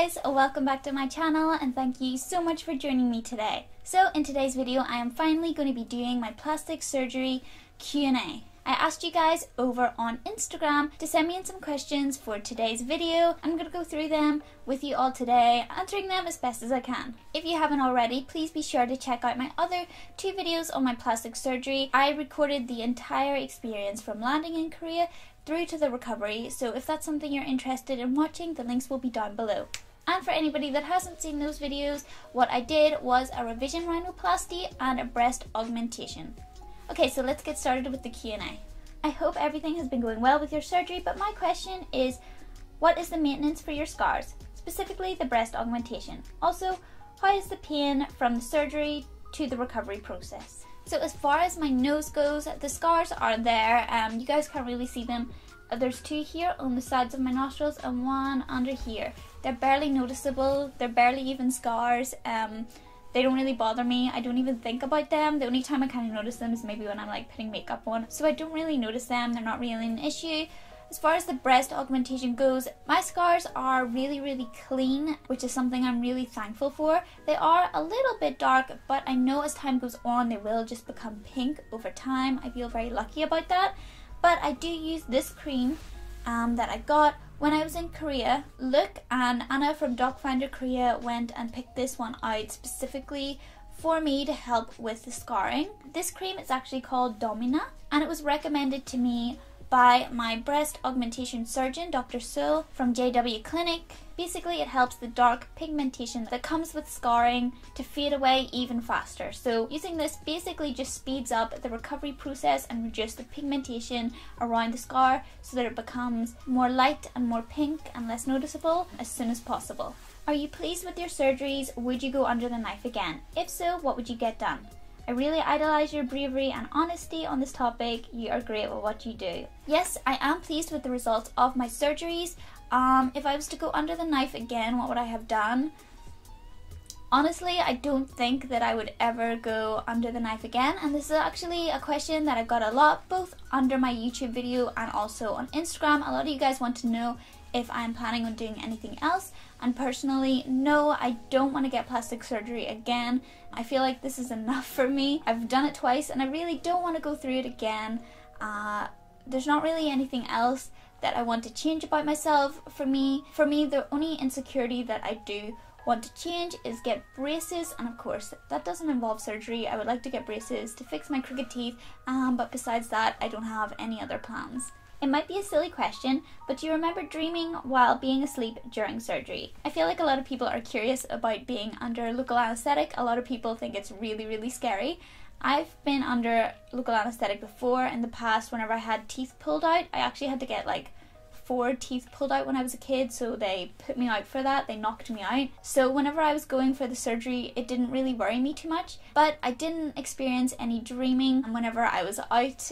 guys, welcome back to my channel and thank you so much for joining me today. So in today's video I am finally going to be doing my plastic surgery Q&A. I asked you guys over on Instagram to send me in some questions for today's video. I'm going to go through them with you all today, answering them as best as I can. If you haven't already, please be sure to check out my other 2 videos on my plastic surgery. I recorded the entire experience from landing in Korea through to the recovery, so if that's something you're interested in watching, the links will be down below. And for anybody that hasn't seen those videos, what I did was a revision rhinoplasty and a breast augmentation. Okay, so let's get started with the Q&A. I hope everything has been going well with your surgery, but my question is, what is the maintenance for your scars, specifically the breast augmentation? Also, how is the pain from the surgery to the recovery process? So as far as my nose goes, the scars are there. You guys can't really see them. There's 2 here on the sides of my nostrils and 1 under here. They're barely noticeable. They're barely even scars. They don't really bother me. I don't even think about them. The only time I kind of notice them is maybe when I'm like putting makeup on. So I don't really notice them. They're not really an issue. As far as the breast augmentation goes, my scars are really clean, which is something I'm really thankful for. They are a little bit dark, but I know as time goes on they will just become pink over time. I feel very lucky about that. But I do use this cream that I got when I was in Korea. Luke and Anna from Docfinderkorea went and picked this one out specifically for me to help with the scarring. This cream is actually called Domina, and it was recommended to me by my breast augmentation surgeon, Dr. Seul from JW Clinic. Basically, it helps the dark pigmentation that comes with scarring to fade away even faster. So using this basically just speeds up the recovery process and reduces the pigmentation around the scar so that it becomes more light and more pink and less noticeable as soon as possible. Are you pleased with your surgeries? Would you go under the knife again? If so, what would you get done? I really idolize your bravery and honesty on this topic. You are great at what you do. Yes, I am pleased with the results of my surgeries. If I was to go under the knife again, what would I have done? Honestly, I don't think that I would ever go under the knife again, and this is actually a question that I got a lot, both under my YouTube video and also on Instagram. A lot of you guys want to know if I'm planning on doing anything else, and personally, no, I don't want to get plastic surgery again. I feel like this is enough for me. I've done it twice and I really don't want to go through it again. There's not really anything else that I want to change about myself. For me, the only insecurity that I do want to change is get braces, and of course that doesn't involve surgery. I would like to get braces to fix my crooked teeth, but besides that I don't have any other plans. It might be a silly question, but do you remember dreaming while being asleep during surgery? I feel like a lot of people are curious about being under local anesthetic. A lot of people think it's really scary. I've been under local anesthetic before in the past. Whenever I had teeth pulled out, I actually had to get like 4 teeth pulled out when I was a kid, so they put me out for that. They knocked me out. So whenever I was going for the surgery, it didn't really worry me too much, but I didn't experience any dreaming whenever I was out.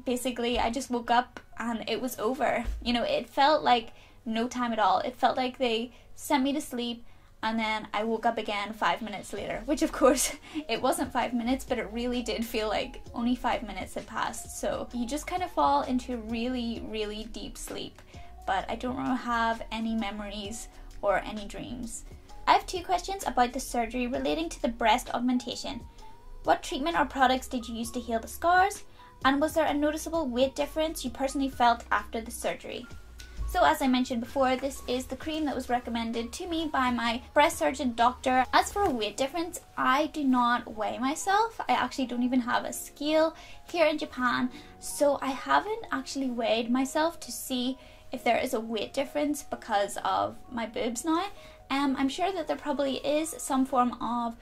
Basically, I just woke up and it was over. You know, it felt like no time at all. It felt like they sent me to sleep and then I woke up again 5 minutes later, which of course it wasn't 5 minutes, but it really did feel like only 5 minutes had passed. So you just kind of fall into really deep sleep, but I don't have any memories or any dreams. I have 2 questions about the surgery relating to the breast augmentation. What treatment or products did you use to heal the scars? And was there a noticeable weight difference you personally felt after the surgery? So as I mentioned before, this is the cream that was recommended to me by my breast surgeon doctor. As for a weight difference, I do not weigh myself. I actually don't even have a scale here in Japan, so I haven't actually weighed myself to see if there is a weight difference because of my boobs now. I'm sure that there probably is some form of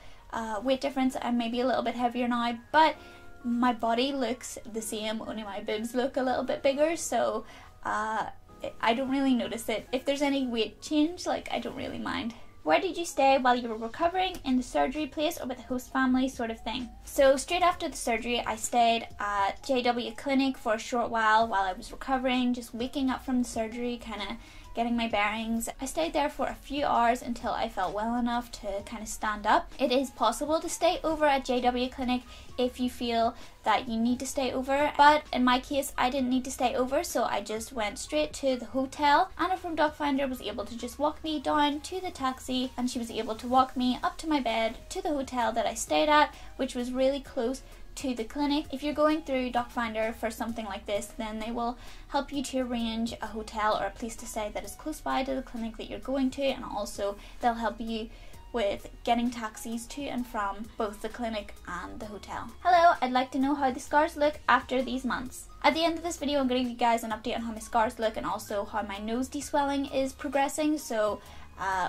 weight difference. I'm maybe a little bit heavier now, but my body looks the same, only my boobs look a little bit bigger, so I don't really notice it. If there's any weight change, like, I don't really mind. Where did you stay while you were recovering? In the surgery place or with the host family sort of thing? So straight after the surgery, I stayed at JW Clinic for a short while I was recovering, just waking up from the surgery, kind of getting my bearings. I stayed there for a few hours until I felt well enough to kind of stand up. It is possible to stay over at JW Clinic if you feel that you need to stay over, but in my case I didn't need to stay over, so I just went straight to the hotel. Anna from Docfinder was able to just walk me down to the taxi, and she was able to walk me up to my bed to the hotel that I stayed at, which was really close to the clinic. If you're going through Docfinder for something like this, then they will help you to arrange a hotel or a place to stay that is close by to the clinic that you're going to, and also they'll help you with getting taxis to and from both the clinic and the hotel. Hello, I'd like to know how the scars look after these months. At the end of this video, I'm going to give you guys an update on how my scars look and also how my nose deswelling is progressing, so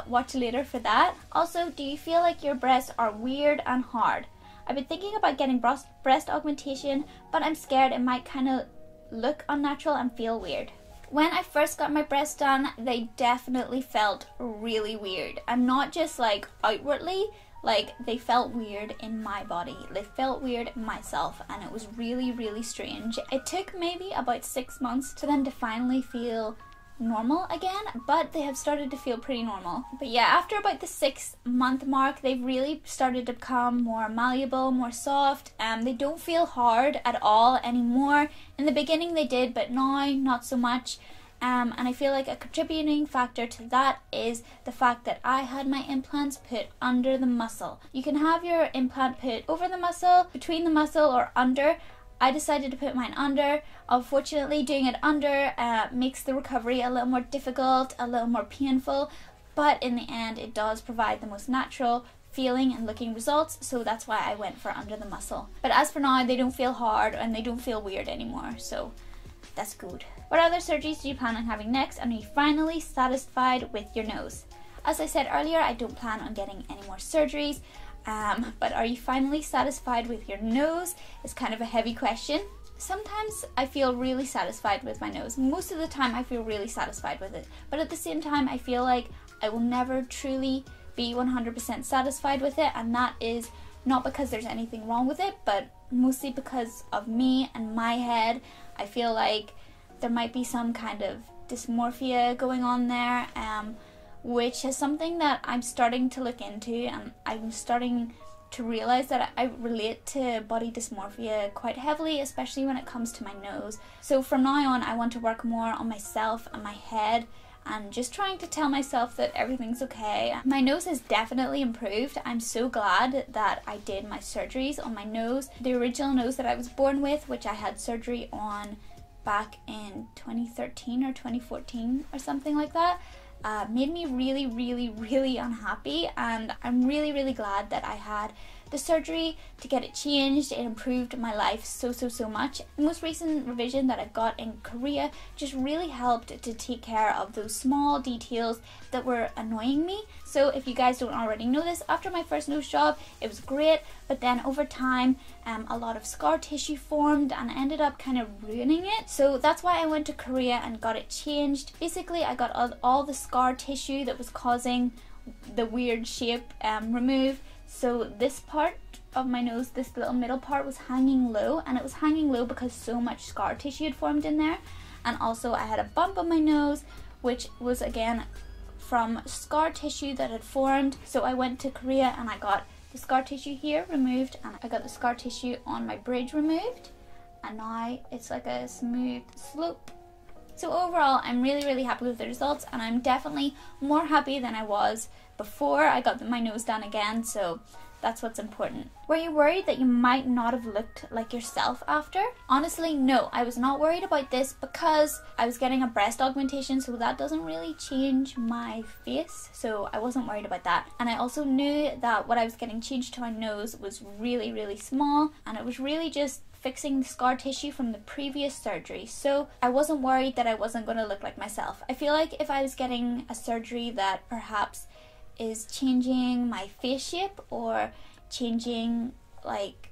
watch later for that. Also, do you feel like your breasts are weird and hard? I've been thinking about getting breast augmentation, but I'm scared it might kind of look unnatural and feel weird. When I first got my breasts done, they definitely felt really weird, and not just like outwardly, like they felt weird in my body. They felt weird in myself, and it was really strange. It took maybe about 6 months for them to finally feel normal again, but they have started to feel pretty normal. But yeah, after about the 6-month mark, they've really started to become more malleable, more soft. They don't feel hard at all anymore. In the beginning they did, but now not so much. And I feel like a contributing factor to that is the fact that I had my implants put under the muscle. You can have your implant put over the muscle, between the muscle, or under. I decided to put mine under. Unfortunately, doing it under makes the recovery a little more difficult, a little more painful, but in the end it does provide the most natural feeling and looking results, so that's why I went for under the muscle. But as for now, they don't feel hard and they don't feel weird anymore, so that's good. What other surgeries do you plan on having next, and are you finally satisfied with your nose? As I said earlier, I don't plan on getting any more surgeries. But are you finally satisfied with your nose? It's kind of a heavy question. Sometimes I feel really satisfied with my nose. Most of the time I feel really satisfied with it. But at the same time, I feel like I will never truly be 100% satisfied with it. And that is not because there's anything wrong with it, but mostly because of me and my head. I feel like there might be some kind of dysmorphia going on there. Which is something that I'm starting to look into, and I'm starting to realize that I relate to body dysmorphia quite heavily, especially when it comes to my nose. So from now on, I want to work more on myself and my head, and just trying to tell myself that everything's okay. My nose has definitely improved. I'm so glad that I did my surgeries on my nose. The original nose that I was born with, which I had surgery on back in 2013 or 2014 or something like that, made me really unhappy, and I'm really glad that I had the surgery to get it changed. It improved my life so much. The most recent revision that I got in Korea just really helped to take care of those small details that were annoying me. So if you guys don't already know this, after my first nose job it was great, but then over time a lot of scar tissue formed and ended up kind of ruining it. So that's why I went to Korea and got it changed. Basically I got all the scar tissue that was causing the weird shape removed. So this part of my nose, this little middle part, was hanging low, and it was hanging low because so much scar tissue had formed in there. And also I had a bump on my nose, which was again from scar tissue that had formed. So I went to Korea and I got the scar tissue here removed, and I got the scar tissue on my bridge removed, and now it's like a smooth slope. So overall, I'm really happy with the results, and I'm definitely more happy than I was before I got my nose done again, so that's what's important. Were you worried that you might not have looked like yourself after? Honestly, no, I was not worried about this because I was getting a breast augmentation, so that doesn't really change my face, so I wasn't worried about that. And I also knew that what I was getting changed to my nose was really small, and it was really just fixing the scar tissue from the previous surgery, so I wasn't worried that I wasn't going to look like myself. I feel like if I was getting a surgery that perhaps is changing my face shape or changing like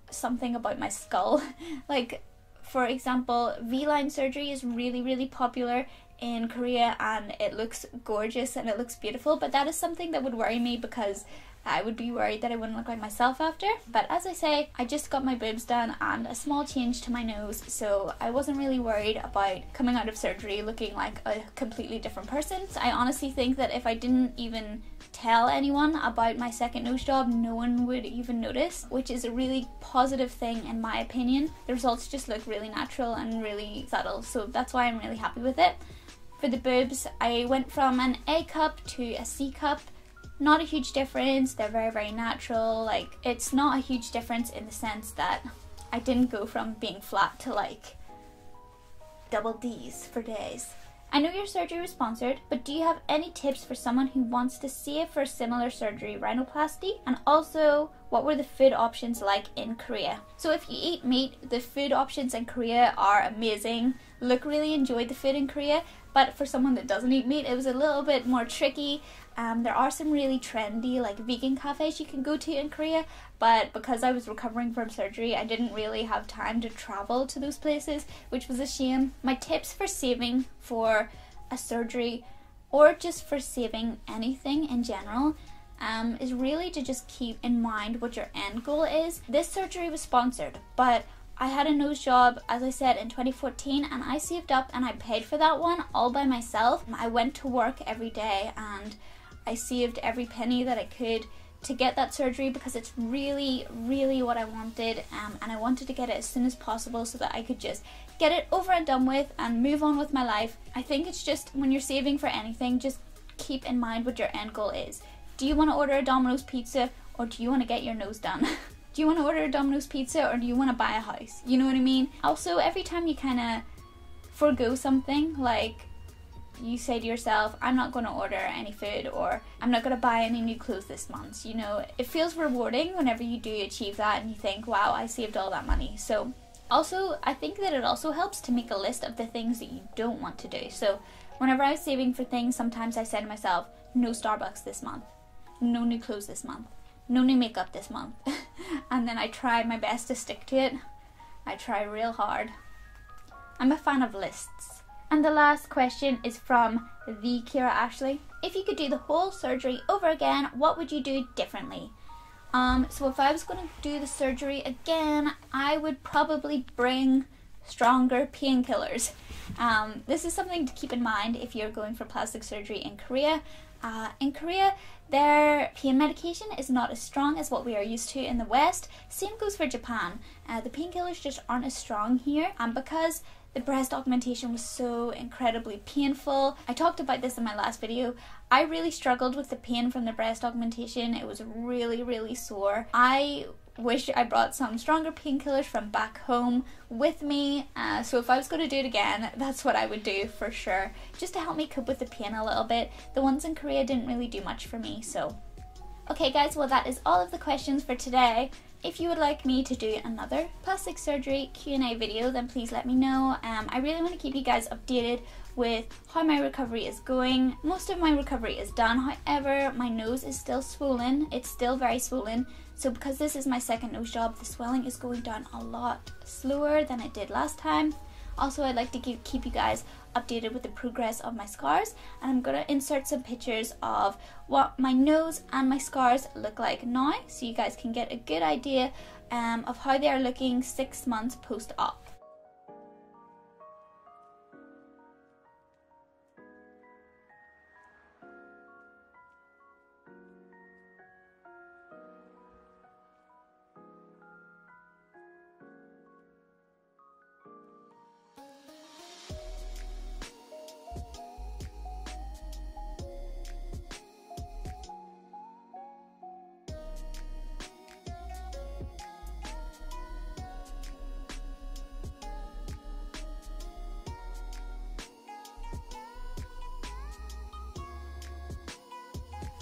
something about my skull, like for example V-line surgery is really popular in Korea and it looks gorgeous and it looks beautiful, but that is something that would worry me because I would be worried that I wouldn't look like myself after. But as I say, I just got my boobs done and a small change to my nose, so I wasn't really worried about coming out of surgery looking like a completely different person. So I honestly think that if I didn't even tell anyone about my second nose job, no one would even notice, which is a really positive thing in my opinion. The results just look really natural and really subtle, so that's why I'm really happy with it. For the boobs, I went from an A cup to a C cup. Not a huge difference, they're very, very natural. Like, it's not a huge difference in the sense that I didn't go from being flat to like double D's for days. I know your surgery was sponsored, but do you have any tips for someone who wants to save for a similar surgery, rhinoplasty? And also, what were the food options like in Korea? So if you eat meat, the food options in Korea are amazing. Look really enjoyed the food in Korea, but for someone that doesn't eat meat, it was a little bit more tricky. There are some really trendy like vegan cafes you can go to in Korea, but because I was recovering from surgery, I didn't really have time to travel to those places, which was a shame. My tips for saving for a surgery, or just for saving anything in general, is really to just keep in mind what your end goal is. This surgery was sponsored, but I had a nose job, as I said, in 2014, and I saved up and I paid for that one all by myself. I went to work every day and I saved every penny that I could to get that surgery because it's really, really what I wanted, and I wanted to get it as soon as possible so that I could just get it over and done with and move on with my life. I think it's just, when you're saving for anything, just keep in mind what your end goal is. Do you want to order a Domino's pizza, or do you want to get your nose done? Do you want to order a Domino's pizza, or do you want to buy a house? You know what I mean? Also, every time you kind of forego something, like you say to yourself, I'm not going to order any food, or I'm not going to buy any new clothes this month, you know, it feels rewarding whenever you do achieve that and you think, wow, I saved all that money. So also, I think that it also helps to make a list of the things that you don't want to do. So whenever I was saving for things, sometimes I said to myself, no Starbucks this month, no new clothes this month, no new makeup this month. And then I try my best to stick to it. I try real hard. I'm a fan of lists. And the last question is from the Kira Ashley. If you could do the whole surgery over again, what would you do differently? So if I was going to do the surgery again, I would probably bring stronger painkillers. This is something to keep in mind if you're going for plastic surgery in Korea. In Korea, their pain medication is not as strong as what we are used to in the West. Same goes for Japan. The painkillers just aren't as strong here, and because the breast augmentation was so incredibly painful. I talked about this in my last video. I really struggled with the pain from the breast augmentation. It was really, really sore. I wish I brought some stronger painkillers from back home with me. So if I was going to do it again, that's what I would do for sure, just to help me cope with the pain a little bit. The ones in Korea didn't really do much for me, so. Okay guys, well that is all of the questions for today. If you would like me to do another plastic surgery Q&A video, then please let me know. I really want to keep you guys updated with how my recovery is going. Most of my recovery is done, however, my nose is still swollen. It's still very swollen. So because this is my second nose job, the swelling is going down a lot slower than it did last time. Also, I'd like to keep you guys updated with the progress of my scars, and I'm going to insert some pictures of what my nose and my scars look like now, so you guys can get a good idea of how they are looking 6 months post-op.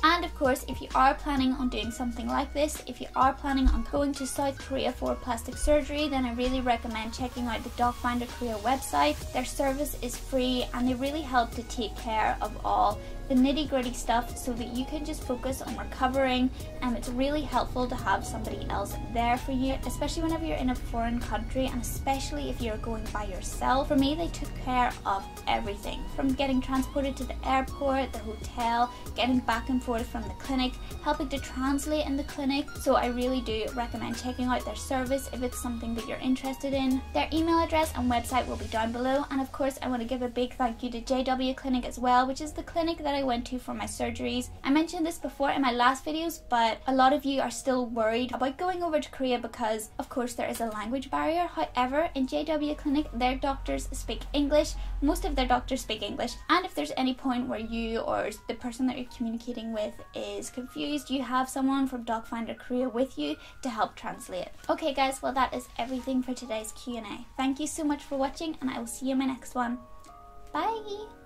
And of course, if you are planning on doing something like this, if you are planning on going to South Korea for plastic surgery, then I really recommend checking out the Docfinderkorea website. Their service is free and they really help to take care of all the nitty-gritty stuff so that you can just focus on recovering, and it's really helpful to have somebody else there for you, especially whenever you're in a foreign country and especially if you're going by yourself. For me, they took care of everything, from getting transported to the airport, the hotel, getting back and forth from the clinic, helping to translate in the clinic. So I really do recommend checking out their service if it's something that you're interested in. Their email address and website will be down below, and of course I want to give a big thank you to JW Clinic as well, which is the clinic that I went to for my surgeries. I mentioned this before in my last videos, but a lot of you are still worried about going over to Korea because of course there is a language barrier. However, in JW Clinic their doctors speak English, most of their doctors speak English, and if there's any point where you or the person that you're communicating with is confused, you have someone from Docfinderkorea with you to help translate. Okay guys, well that is everything for today's Q&A. Thank you so much for watching, and I will see you in my next one. Bye!